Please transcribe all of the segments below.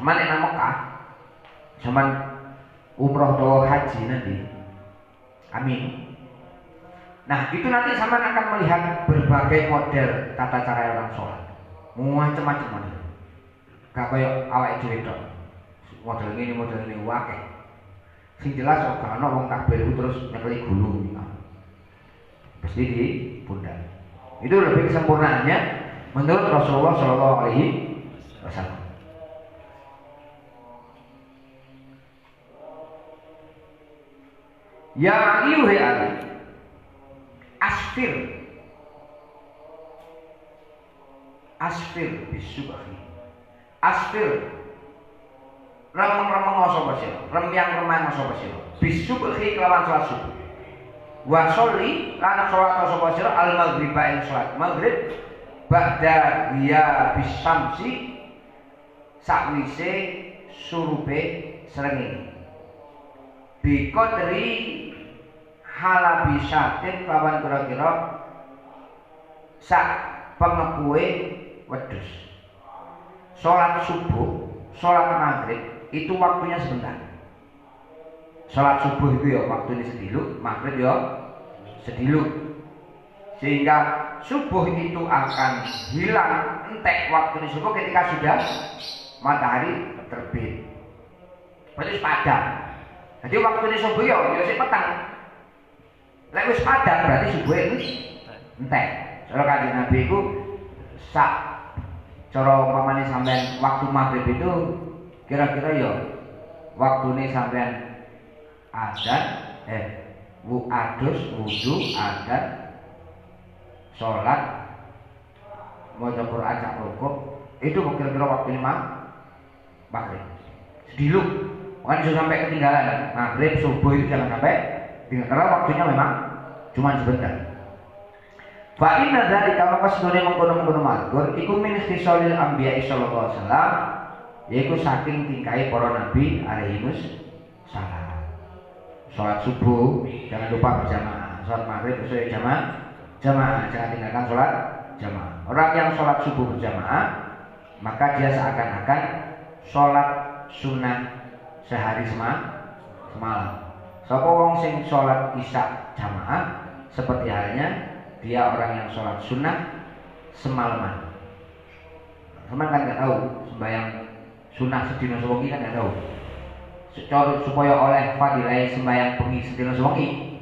Sama nek nang Mekah, zaman umroh atau haji nanti, amin. Nah itu nanti sama akan melihat berbagai model tata cara orang sholat, macam-macam model. Gak kayak awake dhewe tok. Model ini wae. Sing jelas kok ana wong takbir terus nyekeli gulu. Pasti di pundak. Itu lebih kesempurnaannya menurut Rasulullah Shallallahu Alaihi Wasallam. Ya Ali wahai Ali, asfir bisubahi, asfir remeng-remeng sapa sira, remyang-remang sapa sira, bisubahi kelawan salat subuh. Wa sholli lan salat sapa sira al maghriba ing salat maghrib ba'da ya bisamsi sakwise surupe srengenge. Bi qadri halabisatin lawan kira-kira sak pengepuhe wedhus. Salat subuh, salat maghrib itu waktunya sebentar. Salat subuh itu ya waktunya sediluk, maghrib ya sediluk. Sehingga subuh itu akan hilang entek waktunya subuh ketika sudah matahari terbit. Berarti padam. Jadi waktunya subuh ya sik petang. Lek wis padam berarti subuh itu entek. Cara Kanjeng Nabi itu sak cara umpamane sampean waktu maghrib itu kira-kira ya waktune sampean adzan adus wudu adzan salat maca Quran sak rukuk itu kira-kira waktunya maghrib. Sediluk kan bisa sampai ketinggalan maghrib subuh itu jangan sampai tinggal karena waktunya memang cuma sebentar. Fa inna dzalika maka sedune mengkono-mengkono mazkur iku min khisalil anbiya sallallahu alaihi wasallam yaiku saking tingkahe para nabi alaihi salam. Salat subuh jangan lupa berjamaah, salat maghrib sesuai jamaah, jangan tinggalkan salat jamaah. Orang yang salat subuh berjamaah maka dia seakan-akan salat sunnah sehari semalam. Sapa wong sing salat isya jamaah seperti halnya dia orang yang sholat sunnah semalaman. Teman kan nggak tahu sembahyang sunnah sedina sewengi kan nggak tahu. Supaya oleh fadilah sembahyang bengi sedina sewengi,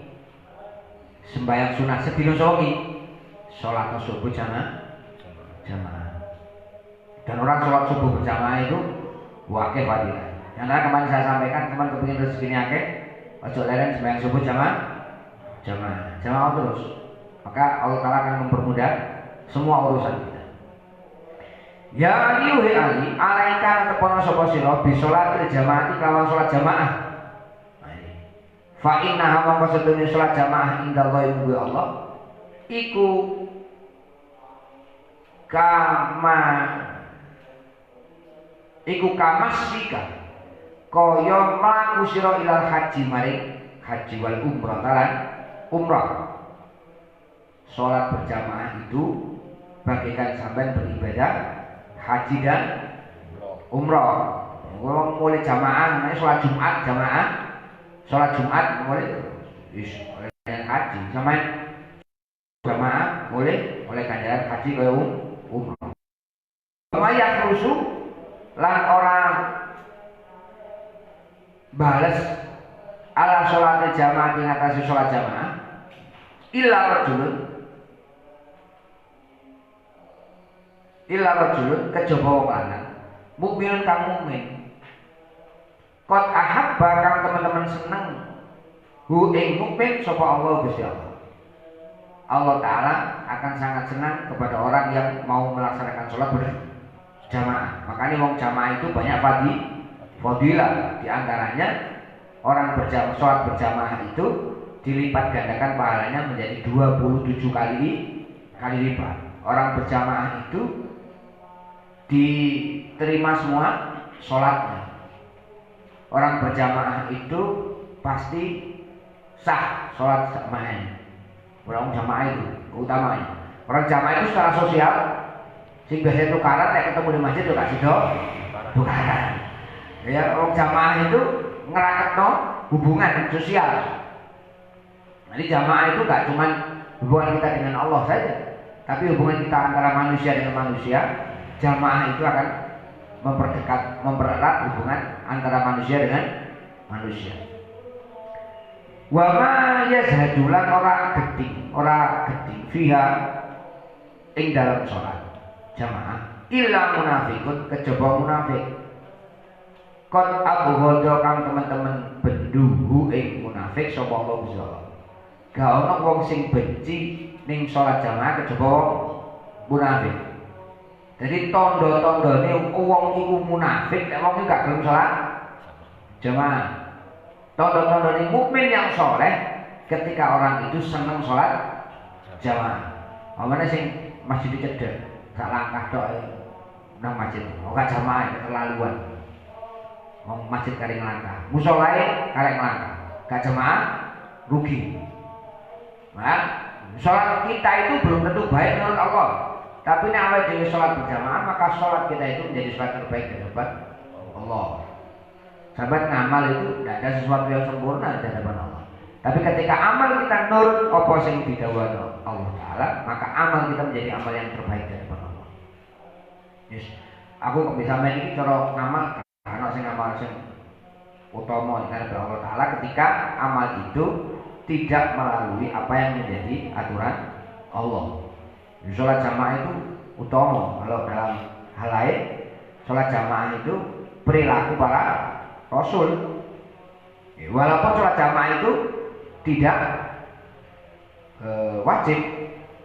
sembahyang sunnah sedina sewengi, sholat subuh jamaah. Dan orang sholat subuh berjamaah itu wakil fadilah. Yang kemarin saya sampaikan teman kepingin rezekinya akeh, ojo leren sembahyang subuh jamaah terus. Maka Allah Ta'ala akan mempermudah semua urusan kita. Ya Ali wahai Ali, alaika tepono sapa sira bi sholatil jamaah kelawan salat jamaah. Fa inna ma maksudune salat jamaah indallahi wa Allah iku kamasika kaya mlaku sira ilal haji maring haji wal umrah talan umrah. Sholat berjamaah itu bagaikan sampean beribadah haji dan umroh. Kalau mulai jamaah, namanya sholat Jumat jamaah, sholat Jumat mulai ganjaran haji, sama jamaah mulai oleh ganjaran haji ke umroh. Kemayat rusuh lan orang balas ala sholat jamaah di atas sholat jamaah, illa rajulun kejaba wong lanang mukminun kang mukmin qad ahabba kang teman-teman seneng hu ing mukmin sapa Allah Gusti Allah. Allah Ta'ala akan sangat senang kepada orang yang mau melaksanakan sholat berjamaah. Makanya wong jamaah itu banyak fadilah. Di antaranya orang sholat berjamaah itu dilipat gandakan pahalanya menjadi 27 kali lipat. Orang berjamaah itu diterima semua sholatnya. Orang berjamaah itu pasti sah sholat jamaahnya. Orang jamaah itu utamanya. Orang jamaah itu secara sosial, sing biasa tukaran, kayak ketemu di masjid tuh kasih tukaran. Ya, orang jamaah itu ngeraketno hubungan sosial. Jadi jamaah itu nggak cuma hubungan kita dengan Allah saja, tapi hubungan kita antara manusia dengan manusia. Jamaah itu akan mempererat hubungan antara manusia dengan manusia. Wa ma yazhadulan ora gedhi fiha ing dalam sholat jamaah illa munafiqun kejaba munafik. Kon Abu Hodo kang teman-teman benduhu ing munafik sapa Allah Gusti Allah. Gak ono wong sing benci ning sholat jamaah kejaba munafik. Jadi tondo-tondone wong iku munafik nek wong gak gelem sholat jamaah. Tondo-tondone mukmin yang soleh ketika orang itu senang sholat jamaah. Amane sing masjid cedhek sak langkah tok nang masjid. Ora jamaah keterlaluan. Wong masjid kari nglangkah, musolae kari nglangkah. Gak jamaah rugi. Nah, sholat kita itu belum tentu baik menurut Allah. Tapi nek awake dhewe sholat berjamaah, maka sholat kita itu menjadi sholat terbaik di hadapan Allah. Sahabat, ngamal itu tidak ada sesuatu yang sempurna di hadapan Allah. Tapi ketika amal kita nurut apa sing didhawuhi Allah Taala, maka amal kita menjadi amal yang terbaik di hadapan Allah. Yes. Aku kok bisa main iki cara ngamal karena sing amal sing utama di hadapan Allah Taala ketika amal itu tidak melalui apa yang menjadi aturan Allah. Sholat jamaah itu utama. Kalau dalam hal lain, sholat jamaah itu perilaku para Rasul. Walaupun sholat jamaah itu tidak wajib,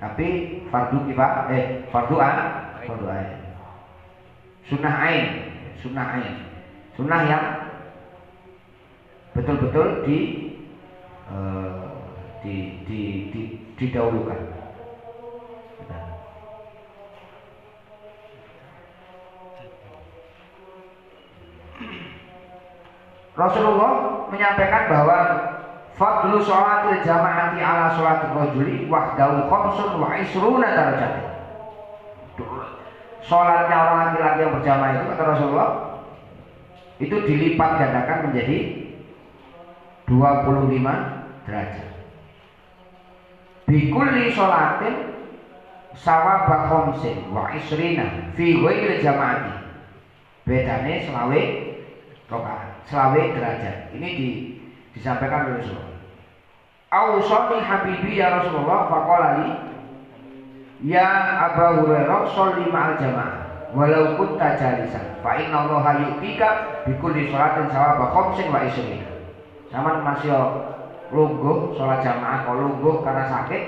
tapi fardu kifayah, fardu ain, sunnah ain, sunnah yang betul-betul didahulukan. Rasulullah menyampaikan bahwa fadlu sholatil jamaati ala sholatil rajuli wahdahu khamsun wa isruna darajat. Sholatnya orang laki-laki yang berjamaah itu kata Rasulullah itu dilipat gandakan menjadi 25 derajat. Bikulli sholatin sawaba khamsin wa isrina fi ghairi jamaati. Bedane selawe rakaat, selawe derajat. Ini disampaikan oleh Rasulullah. Ausani habibi ya Rasulullah faqala li ya Abu Hurairah sholli ma'al jamaah walau kunta jalisan fa inna Allaha yu'tika bi kulli sholatin sawaba khamsin wa isrina. Zaman masih lungguh sholat jamaah, kalau lungguh karena sakit,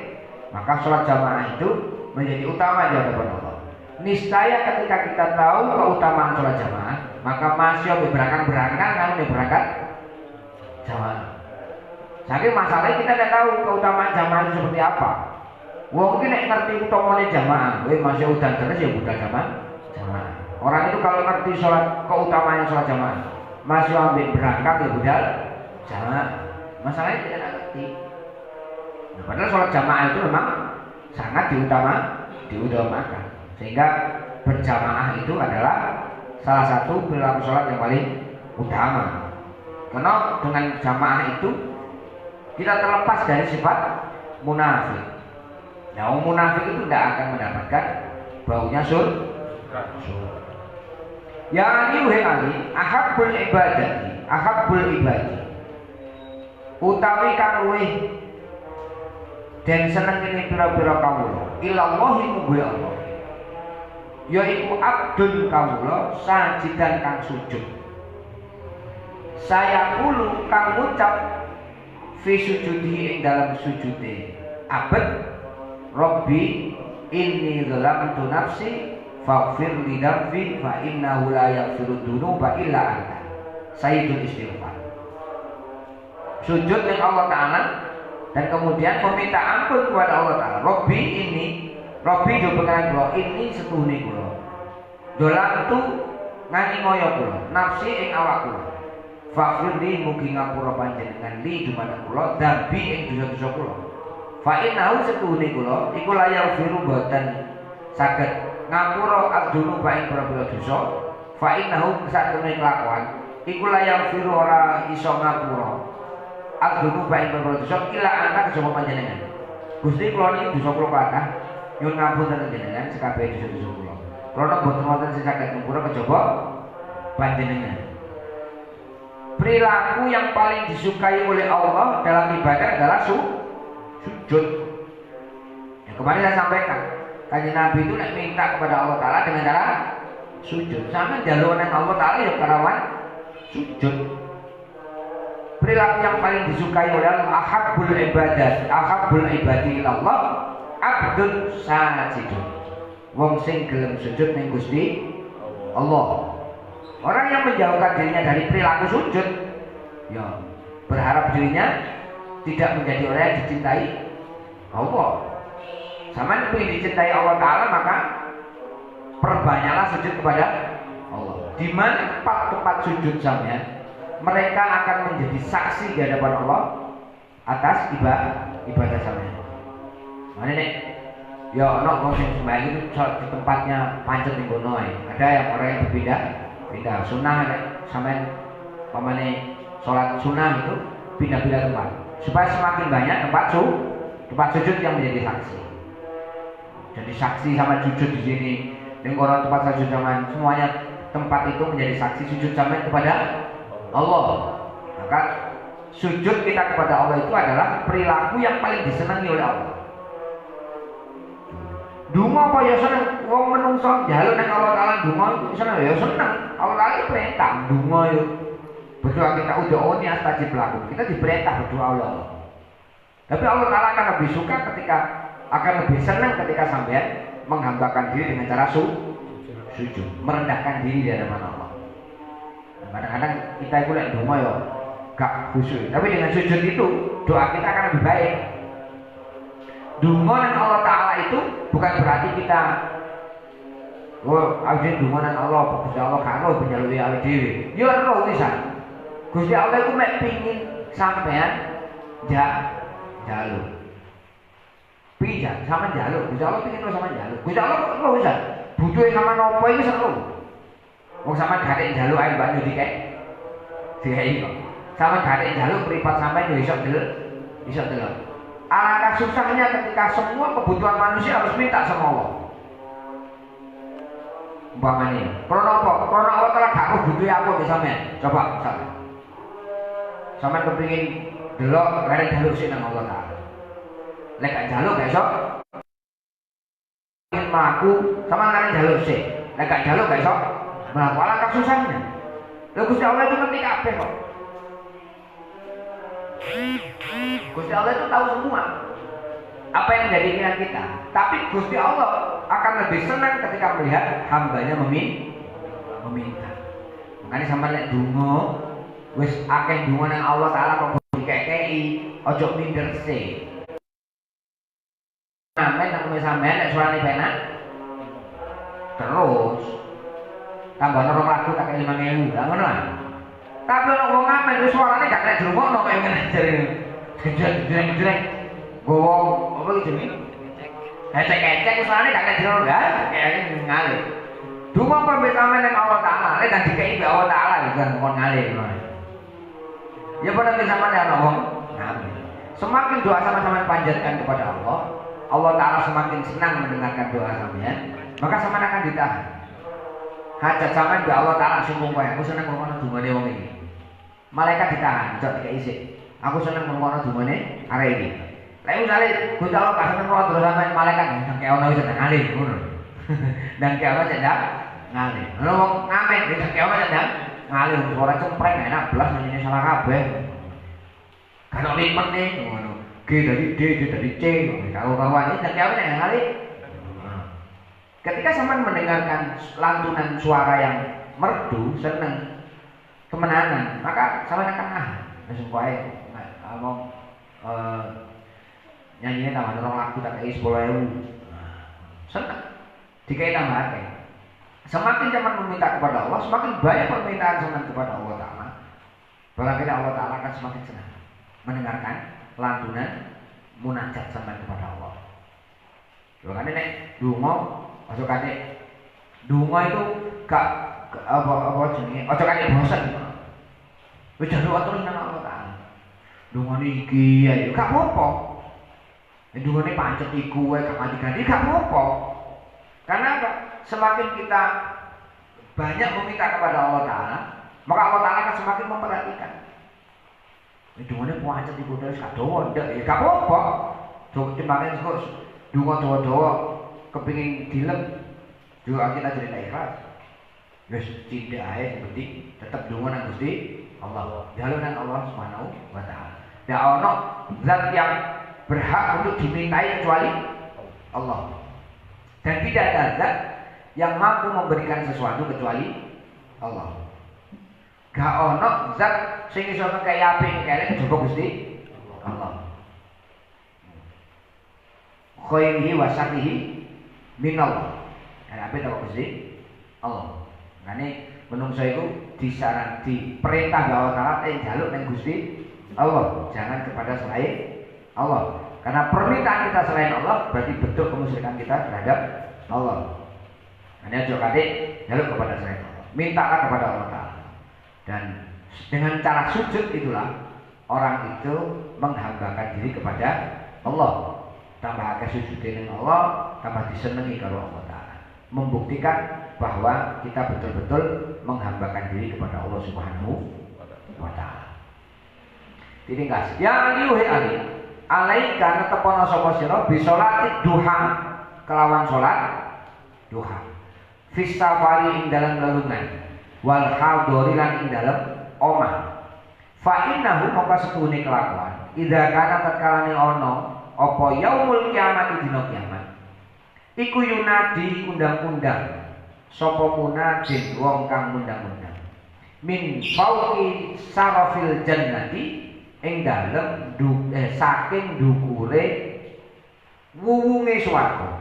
maka sholat jamaah itu menjadi utama di hadapan Allah. Niscaya ketika kita tahu keutamaan sholat jamaah, maka masih berangkat kamu berangkat jamaah. Saking masalahnya kita tidak tahu keutamaan jamaah itu seperti apa. Wong mungkin nek ngerti utamanya jamaah, masih udan terus ya bukan jamaah. Orang itu kalau ngerti sholat keutamaan sholat jamaah, masih ambil berangkat ya budal jamaah. Masalahnya tidak ngerti. Nah, padahal sholat jamaah itu memang sangat diutamakan. Sehingga berjamaah itu adalah salah satu perilaku sholat yang paling utama. Karena dengan jamaah itu kita terlepas dari sifat munafik. Nah, munafik itu tidak akan mendapatkan baunya surga. Ya Ali ahabbul ibadi utawi kang luwih den seneng kene pira-pira kawula ilallahi mugi Allah yaiku abdun kawula sajidan kang sujud. Saya kulu kang ngucap fi sujudi ing dalam sujude abad Rabbi inni zalamtu nafsi faghfir li dhanbi fa innahu la yaghfiru dzunuba illa anta. Sayyidul istighfar. Sujud dengan Allah Ta'ala dan kemudian meminta ampun kepada Allah Ta'ala. Rabbi jobengan kula ini setuhune kula. Dolantu ngani ngoyo kula, nafsi ing awak kula. Faghfir li mugi ngapura panjenengan li dumateng kula dhanbi ing dosa-dosa kula. Fa innahu setuhune kula iku la yaghfiru boten saged ngapura adzunu ing pira-pira dosa. Fa innahu satune kelakuan iku layang firu ora iso ngapura agunu bae berdosa ila anta kejaba panjenengan. Gusti kula niki dosa kula kathah nyuwun ngapunten panjenengan sekabeh dosa-dosa kula. Kula boten wonten sing saged ngapura kejaba panjenengan. Perilaku yang paling disukai oleh Allah dalam ibadah adalah sujud. Yang kemarin saya sampaikan, Kanjeng Nabi itu nek minta kepada Allah Taala dengan cara sujud. Sama jalur nang Allah Taala ya karawan sujud. Perilaku yang paling disukai oleh Allah ahabbul ibadah, ahabbul ibadi ilallah abdun sajidun. Wong sing gelem sujud ning Gusti Allah. Orang yang menjauhkan dirinya dari perilaku sujud, ya berharap dirinya tidak menjadi orang yang dicintai Allah. Sama ingin dicintai Allah Taala, maka perbanyaklah sujud kepada Allah. Di mana tempat sujud sampean, mereka akan menjadi saksi di hadapan Allah atas ibadah sampean. Mana nek? Ya ono wong sing sembahyang itu di tempatnya pancet ning kono ae. Ada yang orang yang pindah sunnah sampean pamane sholat sunnah itu pindah-pindah tempat supaya semakin banyak tempat sujud yang menjadi saksi. Jadi saksi sama sujud di sini, lingkungan tempat sujud zaman semuanya tempat itu menjadi saksi sujud zaman kepada Allah. Maka sujud kita kepada Allah itu adalah perilaku yang paling disenangi oleh Allah. Dungo apa ya seneng, wong menungso njaluk nang Allah Taala dungo iku seneng ya seneng. Allah Taala itu perintah dungo yo. Berdoa kita udhoni astajib lakum. Kita diperintah berdoa oleh Allah. Tapi Allah Taala akan lebih suka akan lebih senang ketika sampean menghambakan diri dengan cara sujud, merendahkan diri di hadapan Allah. Kadang-kadang kita itu lek dungo yo gak khusyuk. Tapi dengan sujud itu doa kita akan lebih baik. Dungo nang Allah Taala itu bukan berarti kita awake dungo nang Allah, Gusti Allah karo penjaluki awake dhewe. Ya ora bisa. Gusti Allah iku mek pengin sampean jaluk. Piye sampean jaluk? Gusti Allah pengin sampean jaluk. Gusti Allah kok bisa. Butuhe sampean nopo iki seru. Wong sampean gak jaluk ae banyu dikek. Kok. Sampean gak jaluk mripat sampean yo iso delok. Alangkah susahnya ketika semua kebutuhan manusia harus minta sama Allah. Umpamanya, krono Allah telah gak butuh aku ke sampean. Coba misalnya, sampean kepingin delok garek jaluk sih nang Allah Taala. Lek gak jaluk gak iso. Ingin mlaku sama garek jaluk sih. Lek gak jaluk gak iso. Mlaku alangkah susahnya. Lha Gusti Allah itu ngerti kabeh kok. Gusti Allah itu tahu semua apa yang menjadi keinginan kita. Tapi Gusti Allah akan lebih senang ketika melihat hambanya meminta. Makanya sama lek donga wis akeh donga nang Allah Taala kok dikekeki, ojo minder sih. Sampai nang sampean nek suarane penak terus tambah norong lagu tak 5.000, lah ngono lah. Tapi ono wong ngamen wis suarane gak nek dirungokno kaya ngene jare. Jreng-jreng. Gowo apa iki jenenge? Hecek-hecek suarane gak nek dirungokno ya, kaya ngalih. Donga pamit sampeyan ning Allah Taala, nek gak dikeki mbek Allah Taala ya kon ngalih ngono. Ya pada zaman ana wong ngamen. Semakin doa sama-sama panjatkan kepada Allah, Allah Taala semakin senang mendengarkan doa sampeyan, maka sampeyan akan ditahan. Hajat sampean mbek Allah Taala sungguh kowe, aku seneng ngono dungane wong iki. Malaikat ditahan, cok dikek isik. Aku seneng ngono dungane arek iki. Lek misale Gusti Allah gak seneng ngono terus sampean malaikat nang kaya ono wis ngalih ngono. Dan kaya ono cendak ngalih. Lha wong ngamen wis kaya ono cendak ngalih suara cempreng enak blas nyanyi salah kabeh. Kan limet nih ngono. G dari D dari C. Kalau kawan ini kaya ono nek ngalih. Ketika sampean mendengarkan lantunan suara yang merdu, seneng, kemenangan, maka sampean akan langsung wae ngomong nyanyinya tambah orang lagu tak kayak 10.000. Seneng, dikai tambahake. Semakin sampean meminta kepada Allah, semakin banyak permintaan sampean kepada Allah Taala. Barangkali Allah Taala akan semakin senang mendengarkan lantunan munajat sampean kepada Allah. Makanya nek donga ojo kate donga itu gak apa jenenge ojo kate bosen. Wis njaluk terus nang Allah Taala. Dungane iki ya gak apa-apa. Dungane pancet iku wae gak ganti-ganti gak apa-apa. Karena apa? Semakin kita banyak meminta kepada Allah Taala, maka Allah Taala akan semakin memperhatikan. Dungane pancet iku terus gak dawa ndak ya gak apa-apa. Coba timbangane kok donga dawa-dawa kepengin dilem juga kita jadi ikhlas. Wis cinta ae penting tetep donga nang Gusti Allah. Jalur nang Allah Subhanahu wa taala. Ya ono zat yang berhak untuk dimintai kecuali Allah. Dan tidak ada zat yang mampu memberikan sesuatu kecuali Allah. Gak ono zat sing iso ngekei api ngekei kejaba Gusti Allah. Khairihi wa syarrihi minallah. Apa itu Gusti Allah. Makane menungso iku disaran diperintah Allah Taala njaluk nang Gusti Allah, jangan kepada selain Allah. Karena permintaan kita selain Allah berarti bentuk kemusyrikan kita terhadap Allah. Hanya aja kate njaluk kepada selain Allah. Mintalah kepada Allah Taala. Dan dengan cara sujud itulah orang itu menghambakan diri kepada Allah. Tambah akeh sujud dengan Allah, tambah disenangi kalau Allah Taala. Membuktikan bahwa kita betul-betul menghambakan diri kepada Allah Subhanahu wa taala. Diringkas. Ya aliuhi ali. Alaika netepono sapa sira bisolati duha kelawan salat duha. Fis safari ing dalam lelungan wal hadori lan ing dalam omah. Fa innahu maka setune kelakuan. Idza kana tatkalane ana apa yaumul kiamat dina kiamat. Iku yunadi undang-undang sapa munadin wong kang undang-undang min fauqi sarafil jannati ing dalem saking dhukure wuwunge swarga.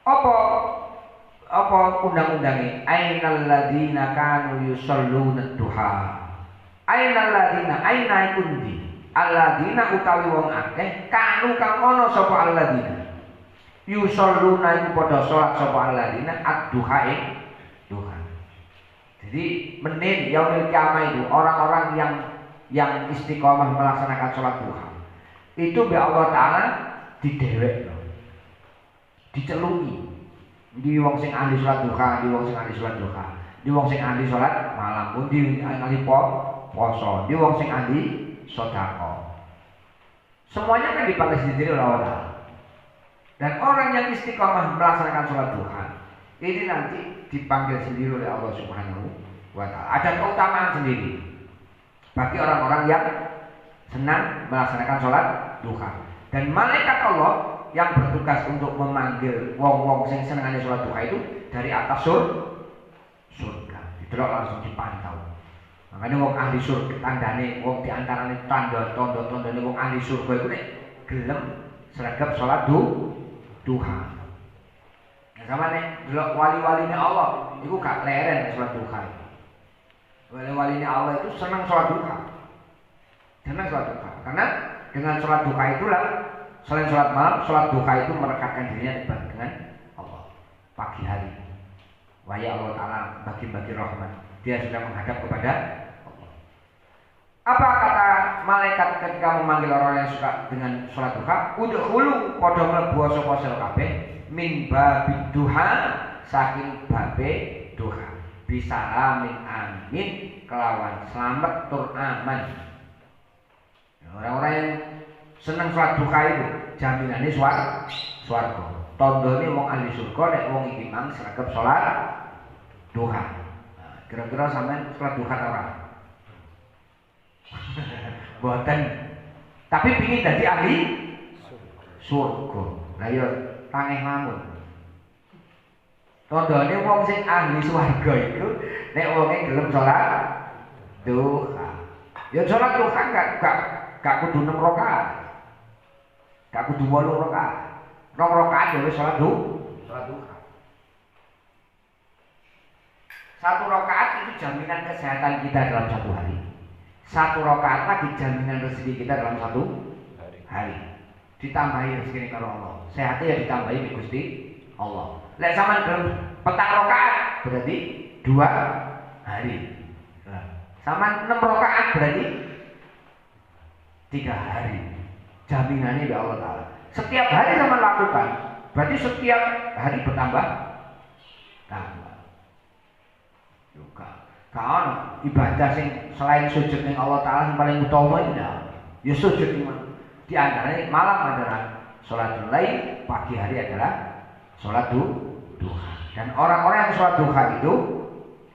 Apa undang-undange ainal ladina kanu yusalluna duha. Ainal ladina aina kundi alladina utawi wong akeh kanu kang ana sapa alladina yusalluna iku padha salat sapa alladzina ad-duha duha. Jadi menit yaumil kiamah itu orang-orang yang istiqomah melaksanakan salat duha itu be Allah Taala didewek, dicelungi. Di wong sing ahli salat duha, di wong sing ahli salat duha, di wong sing ahli salat malam, di ahli poso, di wong sing ahli sedekah. Semuanya kan dipanggil sendiri oleh Allah Taala. Dan orang yang istiqomah melaksanakan sholat duha ini nanti dipanggil sendiri oleh Allah Subhanahu wa taala. Ada keutamaan sendiri bagi orang-orang yang senang melaksanakan sholat duha. Dan malaikat Allah yang bertugas untuk memanggil wong-wong sing senengane sholat duha itu dari atas surga. Didelok langsung dipantau. Makanya wong ahli surga tandane wong diantarane tanda-tandane wong ahli surga itu nek gelem sregep sholat duha. Nah, sama nih, delok wali-waline Allah, itu gak leren sholat duha. Wali-waline Allah itu senang sholat duha, senang sholat duha. Karena dengan sholat duha itulah, selain sholat malam, sholat duha itu merekatkan dirinya dekat dengan Allah. Pagi hari, wahya Allah Taala bagi-bagi rahmat, dia sudah menghadap kepada Allah. Apa kata malaikat ketika memanggil orang yang suka dengan sholat duha? Udkhulu padha mlebu sapa sira kabeh min babid duha saking babe duha. Bisalamin amin kelawan selamat tur aman. Orang-orang yang seneng sholat duha itu jaminane swarga. Tandane wong ahli surga nek wong iki mang sregep sholat duha. Nah, kira-kira sampean sholat duha ta ora? Boten. Tapi pingin dadi ahli surga. Lah ya tangeh lamun. Tandane wong sing ahli swarga iku nek wonge gelem salat duha. Ya salat duha gak kudu 6 rakaat. Gak kudu 8 rakaat. 2 rakaat ya wis salat duha. 1 rakaat itu jaminan kesehatan kita dalam 1 hari. 1 rakaat lagi jaminan rezeki kita dalam 1 hari. Ditambahi rezeki karo Allah. Sehatnya ya ditambahi di Gusti Allah. Lek sampean gelem petang rakaat berarti 2 hari. Nah, Sama 6 rakaat berarti 3 hari. Jaminannya dari Allah Ta'ala. Setiap hari sama lakukan, berarti setiap hari bertambah juga. Kawan ibadah sing selain sujud ning Allah Ta'ala yang paling utama itu ya sujud di antaranya malam adalah sholatul lail, pagi hari adalah sholat duha. Dan orang-orang yang sholat duha itu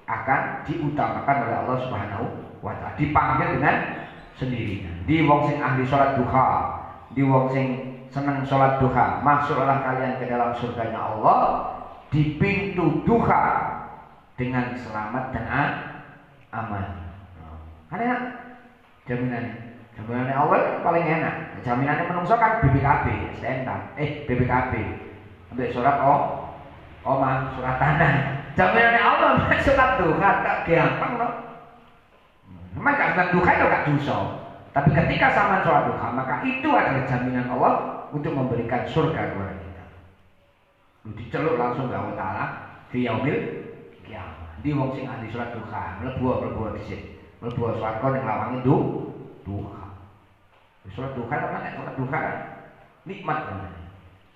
akan diutamakan oleh Allah Subhanahu wa Ta'ala, dipanggil dengan sendirinya. Di wong sing ahli sholat duha, di wong sing senang sholat duha, masuklah kalian ke dalam surganya Allah di pintu duha dengan selamat dan aman. Karena jaminannya Allah paling enak. Jaminannya menungso kan BPKB, BPKB. Ambil surat omah, surat tanah. Jaminannya Allah surat duha tak gampang loh. Memang gak senang duha itu gak dosa. Tapi ketika sama sholat duha, maka itu adalah jaminan Allah untuk memberikan surga kepada kita. Diceluk langsung ke Allah Ta'ala fi yaumil qiyamah. Di wong sing ahli sholat duha, mlebu dhisik. Mlebu swarga ning lawange duha. Sholat duha kan sholat duha nikmat kan.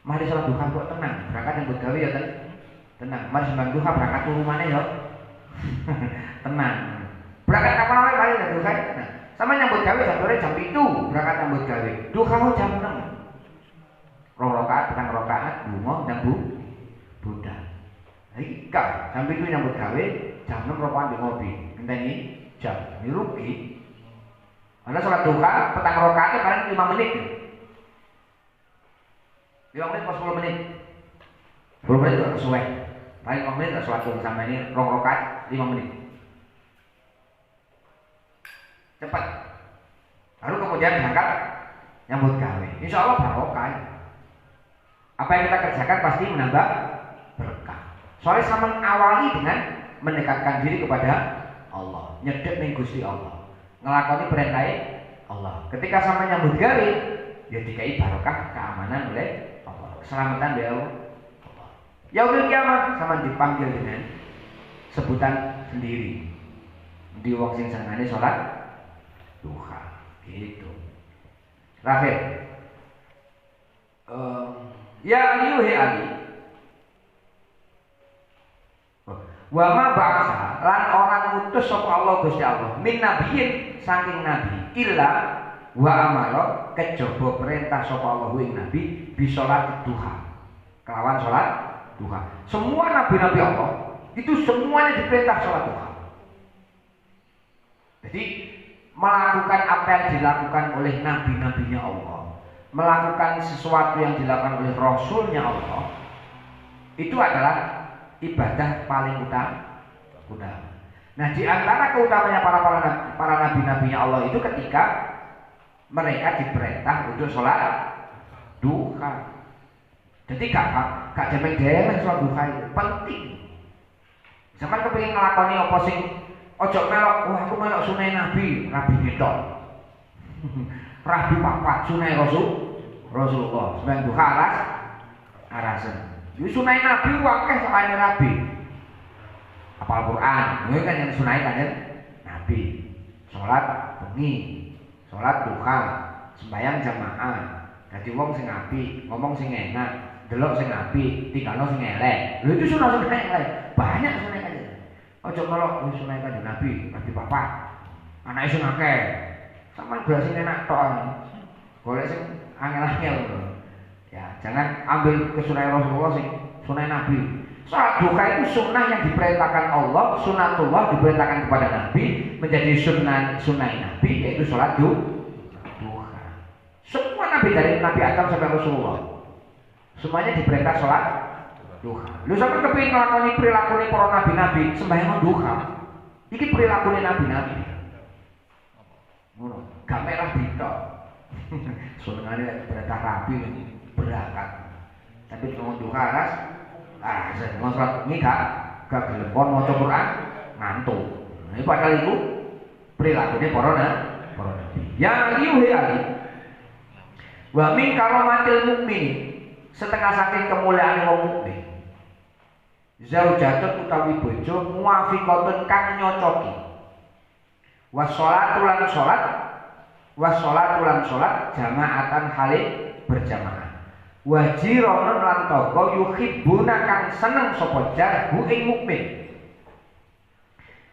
Mari sholat duha kok tenang, berangkat yang begawe ya tenang. Mari sembang duha berangkat turunane ya. Tenang. Berangkat kapan wae mari duha tenang. Sama nyambut gawe sore jam 7 berangkat nyambut gawe. Duha jam 6. Rakaat petang rakaat bunga dan Buddha. Iki jam 7 nyambut gawe, jam 6 rokokan di ngopi. Ngenteni jam. Ini rugi. Karena sholat duha petang rakaatnya paling 5 menit. 5 menit atau 10 menit. 10 menit itu sesuai. Paling 5 menit sholat duha sama ini rakaat 5 menit. Cepat. Lalu kemudian berangkat nyambut gawe. Insya Allah barokah. Apa yang kita kerjakan pasti menambah berkah. Soalnya sama awali dengan mendekatkan diri kepada Allah, nyedek ning Gusti Allah, ngelakoni perintah Allah. Ketika sama nyambut gawe, ya dikai barokah, keamanan oleh Allah, keselamatan dari Allah. Yaumil kiamat sama dipanggil dengan sebutan sendiri. Di wong sing senengane salat duha gitu. Terakhir ya ayuhi ali wa ma ba'sa lan orang ngutus sapa Allah Gusti Allah min nabiyin saking nabi illa wa amara kejaba perintah sapa Allah ing nabi bisolat duha kelawan salat duha. Semua nabi-nabi Allah itu semuanya diperintah salat duha. Jadi melakukan apa yang dilakukan oleh nabi-nabinya Allah, melakukan sesuatu yang dilakukan oleh Rasulnya Allah, itu adalah ibadah paling utama. Nah, di antara keutamanya para nabi-nabinya Allah itu ketika mereka diperintah untuk sholat duha. Jadi gak demeng-demeng sholat duha itu penting. Zaman kepengin nglakoni apa sing ojo melok, wah aku melok sunai nabi ngitok. Rabi papat sunai Rasulullah. Sembahyang duha arasen. Iki sunai nabi akeh sakane rabi. Hafal Quran, kuwi kan yang sunai kan nabi. Salat bengi, salat duha, sembahyang jamaah. Dadi wong sing apik, ngomong sing enak, delok sing apik, tinggalno sing elek. Lho itu sunah elek. Banyak sunai kan. Ojo melok wis sunah kanjeng Nabi papat. Anake sing akeh. Sampeyan berhasil enak tok. Golek sing angel-angel. Ya, jangan ambil kesunah Rasulullah sing sunah Nabi. Salat duha itu sunnah yang diperintahkan Allah, sunatullah diperintahkan kepada Nabi menjadi sunnah Nabi yaitu salat duha. Semua nabi dari Nabi Adam sampai Rasulullah semuanya diperintah salat duha. Lu sampe kepengin nglakoni prilakune para nabi-nabi sembahyang duha. Iki prilakune nabi-nabi. Ngono, gak merah ditok. Senengane perintah rabi berangkat. Tapi ngomong duha ras saya ngomong salat ini gak gelem kon maca Quran ngantuk. Ini padahal iku prilakune para nabi. Ya liuhi ali. Wa min karamatil mukmin setengah saking kemuliaan wong mukmin. Zaujatun utawi bojo muwafiqatun kang nyocoki. Washolatu lan sholat, washolatu lan sholat jamaatan hale berjamaah. Wajironon lan toko yuhibbuna kang seneng sapa jar hu ing mukmin.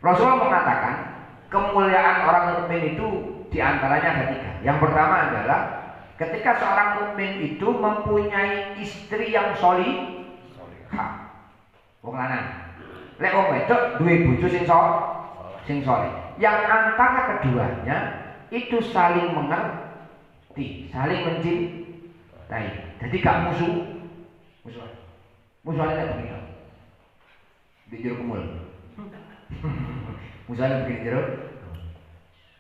Rasulullah mengatakan kemuliaan orang mukmin itu diantaranya ada 3. Yang pertama adalah ketika seorang mukmin itu mempunyai istri yang solihah. Wong lanang. Lek wong wedok duwe bojo sing soleh. Yang antara keduanya itu saling mengerti, saling mencintai. Jadi gak musuhan begini. Di jero kumul. Musuhnya begini jero.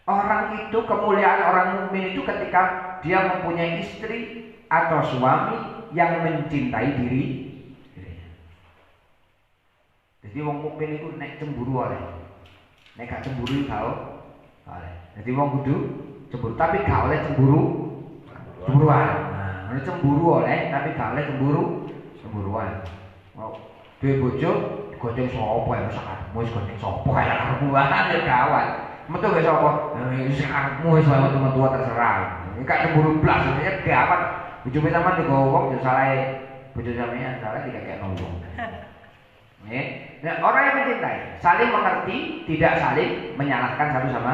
Orang itu kemuliaan orang mukmin itu ketika dia mempunyai istri atau suami yang mencintai dirinya. Jadi wong mukmin itu nek cemburu oleh, nek gak cemburu gak oleh. Jadi wong kudu cemburu, tapi gak oleh cemburuan. Nah, cemburu oleh, tapi gak oleh cemburuan. Mau duwe bojo digoceng sapa ya sakmu wis goceng sapa kaya karepmu ya gawat. Metu wis sapa? Wis karepmu wis metu terserah. Gak cemburu blas ya gawat. Bojone sampean digowo wong yo salahe bojo sampean salah dikekekno wong. Nah, orang yang mencintai saling mengerti, tidak saling menyalahkan satu sama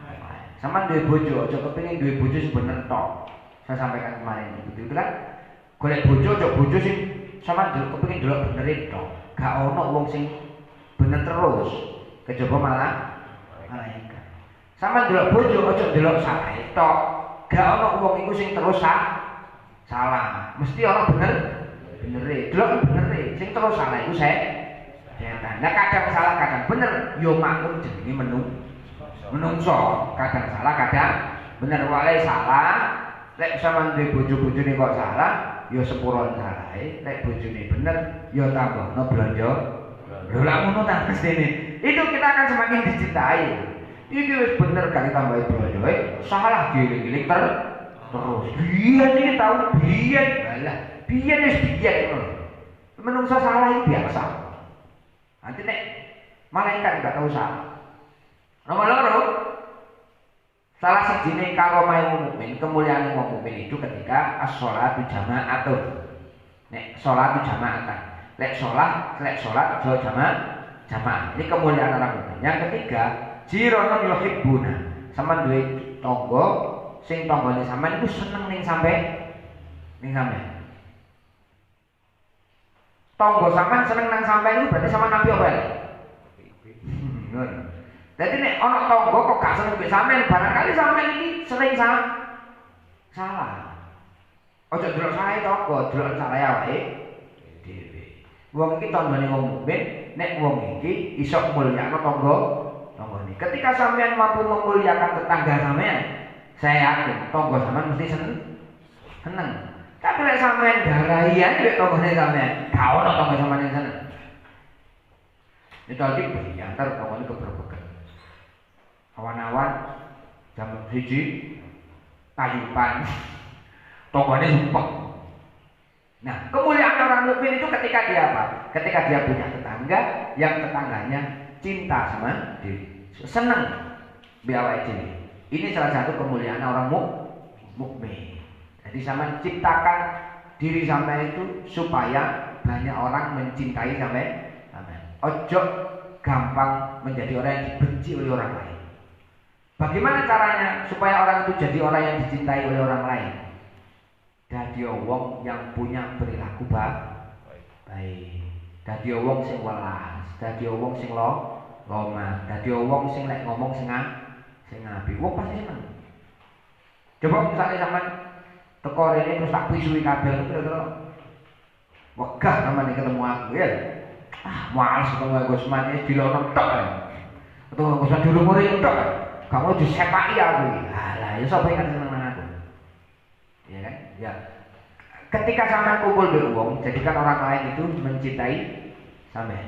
lain. Sama duwe bojo, aja kepengin duwe bojo sing bener tok. Saya sampaikan kemarin begitu kan. Golek bojo aja bojo sing sama kepengin delok bener tok. Gak ono wong sing bener terus. Kejaba malah malaikat. Sama delok bojo aja delok salah tok. Gak ono wong iku sing terus salah. Mesti ono bener delok bener sing terus salah iku setan. Nah kadang salah kadang bener, yo maklum jenenge menungso. Kadang salah kadang bener wae salah. Lek sampean duwe bojo-bojone kok salah, yo sepuron salahe. Lek bojone bener, yo tambahno blonjo. Lho lak ngono ta mestine. Itu kita akan semakin dicintai. Iki wis bener kali tambahi blonjoe, salah giling-giling terus. Biyen iki tau biyen. Lah, biyen wis biyen ngono. Menungso salah iki biasa. Nanti nek malaikat gak tahu salah. Nomor loro, salah sijine karomah mukmin, kemuliaan wong mukmin itu ketika as-sholatu jama'atun. Nek sholatu jama'atan. Lek sholat aja jamaah. Ini kemuliaan orang mukmin. Yang ketiga, jironun yuhibbuna. Sampeyan duwe tangga sing tanggane sampean iku seneng ning sampean. Tonggo sampean seneng nang sampean itu berarti sama Nabi apa ya? Jadi nek ana tonggo kok gak seneng mbek sampean, barangkali sampean iki sering salah. Ojo delok salah tonggo, delok salah awake dhewe. Wong iki tanggane wong mukmin, nek wong iki iso mulyakno tanggane. Ketika sampean mampu memuliakan tetangga sampean, saya yakin tonggo sampean mesti seneng. Tapi lek sampean darahian nek tanggane sampean, gak ono tangga sampean seneng. Itu tadi antar tanggane keberbeken. Awan-awan jam 1 tayupan. Tanggane sumpek. Nah, kemuliaan orang mukmin itu ketika dia apa? Ketika dia punya tetangga yang tetangganya cinta sama diri, seneng biawai diri. Ini salah satu kemuliaan orang mukmin. Jadi sama ciptakan diri sampai itu supaya banyak orang mencintai sampai. Ojo gampang menjadi orang yang dibenci oleh orang lain. Bagaimana caranya supaya orang itu jadi orang yang dicintai oleh orang lain? Dadi wong yang punya perilaku baik. Dadi wong sing welas, dadi wong sing lomah, dadi wong sing lek ngomong sing apik. Wong pasti seneng. Coba misalnya sampean teko rene terus tak pisui kabeh kira-kira wegah sampean ketemu aku ya. Males ketemu Gus Man wis dilono tok. Ketemu Gus Man dilumuri tok. Kamu disepaki aku. Lah ya sapa yang seneng nang aku. Ya kan? Ya. Ketika sampean kumpul dengan wong, jadikan orang lain itu mencintai sampean.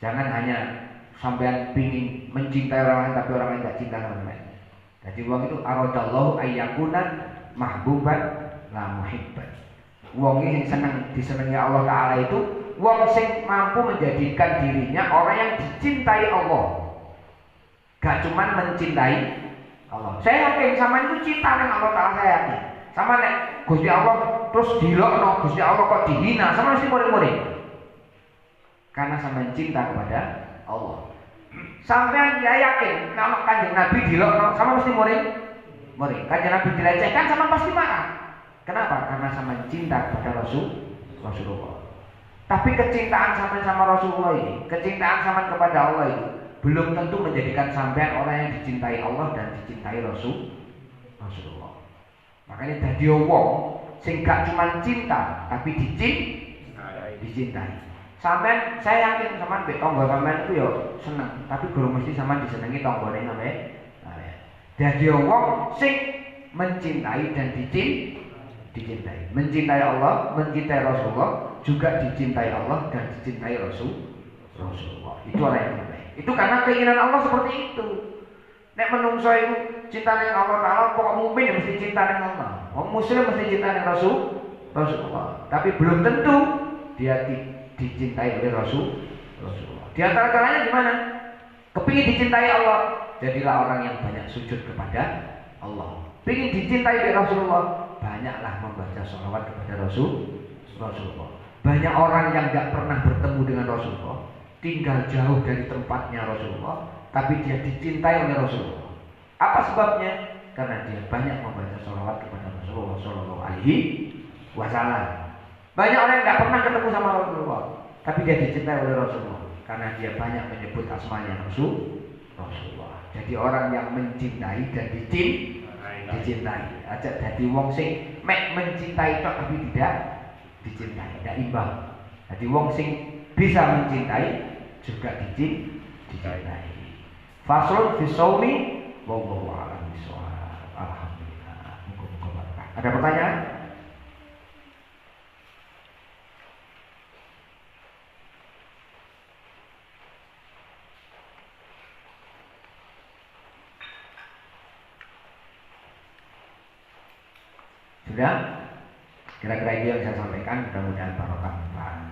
Jangan hanya sampean pingin mencintai orang lain tapi orang lain tidak cinta sama sampean. Jadi wong itu aradallahu ayyakuna mahbuban la muhibban. Wong ini senang disenangi Allah Taala itu wong sing mampu menjadikan dirinya orang yang dicintai Allah. Gak cuman mencintai Allah. Saya yakin sama itu cinta dengan Allah Ta'ala, saya yakin. Sama nek Gusti Allah terus dilokno, Gusti Allah kok dihina, sama mesti murid-murid. Karena sampean cinta kepada Allah. Sampean ya yakin kalau Kanjeng Nabi dilokno, sama mesti murid. Kanjeng Nabi dilecehkan, sama pasti marah. Kenapa? Karena sampean cinta kepada Rasulullah. Tapi kecintaan sampean sama Rasulullah ini, kecintaan sampean kepada Allah itu belum tentu menjadikan sampean orang yang dicintai Allah dan dicintai Rasulullah. Makanya dadi wong sing gak cuma cinta tapi dicintai. Sampean saya yakin sampean mbek tangga sampean itu ya seneng, tapi guru mesti sampean disenengi tanggane sampean. Dadi wong sing mencintai dan dicintai. Mencintai Allah, mencintai Rasulullah, juga dicintai Allah dan dicintai Rasulullah. Itu orang yang terbaik. Itu karena keinginan Allah seperti itu. Nek menungso itu cinta dengan Allah Ta'ala, kok mukmin mesti cinta dengan Allah. Wong muslim mesti cinta dengan Rasulullah. Tapi belum tentu dia dicintai oleh Rasulullah. Di antara caranya gimana? Kepingin dicintai Allah, jadilah orang yang banyak sujud kepada Allah. Pingin dicintai oleh Rasulullah, banyaklah membaca sholawat kepada Rasulullah. Banyak orang yang gak pernah bertemu dengan Rasulullah, tinggal jauh dari tempatnya Rasulullah, tapi dia dicintai oleh Rasulullah. Apa sebabnya? Karena dia banyak membaca sholawat kepada Rasulullah Shallallahu Alaihi Wasallam. Banyak orang yang tidak pernah ketemu sama Rasulullah, tapi dia dicintai oleh Rasulullah karena dia banyak menyebut asmanya Rasulullah. Jadi orang yang mencintai dan dicintai. Aja jadi wong sing mek mencintai tok tapi tidak dicintai, tidak imbang. Jadi wong sing bisa mencintai juga dicintai. Faslun fi shaumi wallahu a'lam bishawab. Alhamdulillah. Muga-muga berkah. Ada pertanyaan? Sudah? Kira-kira itu yang saya sampaikan, mudah-mudahan barokah manfaat.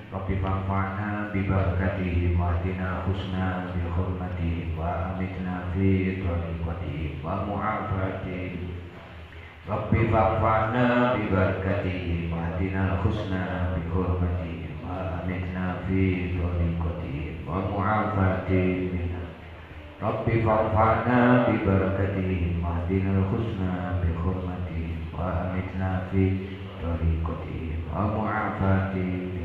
Rabbi fa'fa'na bi barakatihi wa atina husna bi hurmatihi wa amitna fi tariqatihi wa mu'afatihi. Rabbi fa'fa'na bi barakatihi wa atina husna bi hurmatihi wa amitna fi tariqatihi wa mu'afatihi. Rabbi fa'fa'na bi barakatihi wa atina husna bi hurmatihi wa amitna fi tariqatihi wa mu'afatihi.